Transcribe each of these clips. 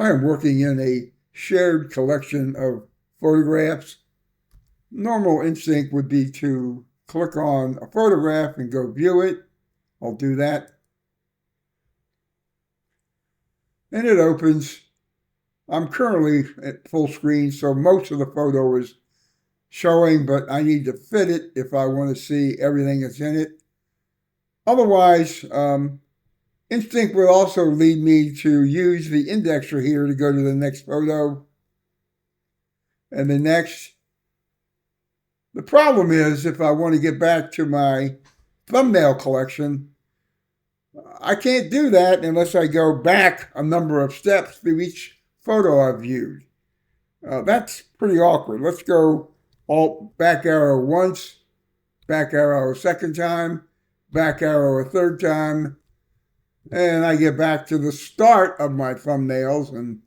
I am working in a shared collection of photographs. Normal instinct would be to click on a photograph and go view it. I'll do that. And it opens. I'm currently at full screen, so most of the photo is showing, but I need to fit it if I want to see everything that's in it. Otherwise, instinct would also lead me to use the indexer here to go to the next photo and the next. The problem is, if I want to get back to my thumbnail collection, I can't do that unless I go back a number of steps through each photo I've viewed. That's pretty awkward. Let's go Alt back arrow once, back arrow a second time, back arrow a third time, and I get back to the start of my thumbnails, and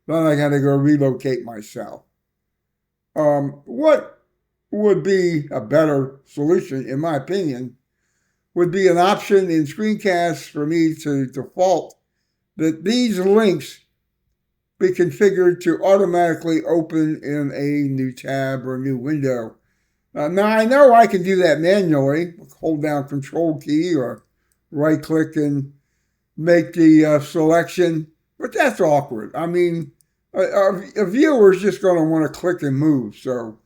then I got to go relocate myself. What would be a better solution, in my opinion, would be an option in Screencast for me to default that these links be configured to automatically open in a new tab or new window. Now, I know I can do that manually, hold down Control key or right-click and make the selection, but that's awkward. I mean, a viewer is just going to want to click and move. So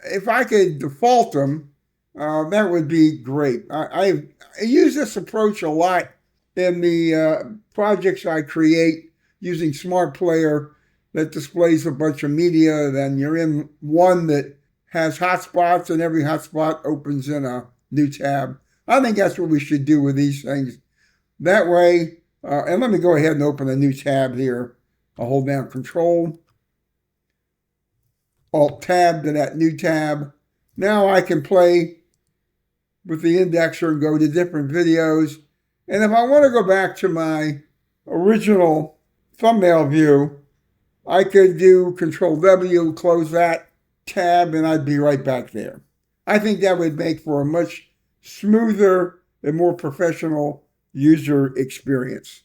if I could default them, that would be great. I use this approach a lot in the projects I create using Smart Player that displays a bunch of media. Then you're in one that has hotspots, and every hotspot opens in a new tab. I think that's what we should do with these things. That way, and let me go ahead and open a new tab here. I'll hold down Control, Alt Tab to that new tab. Now I can play with the indexer and go to different videos. And if I want to go back to my original thumbnail view, I could do Control W, close that tab, and I'd be right back there. I think that would make for a much smoother and more professional user experience.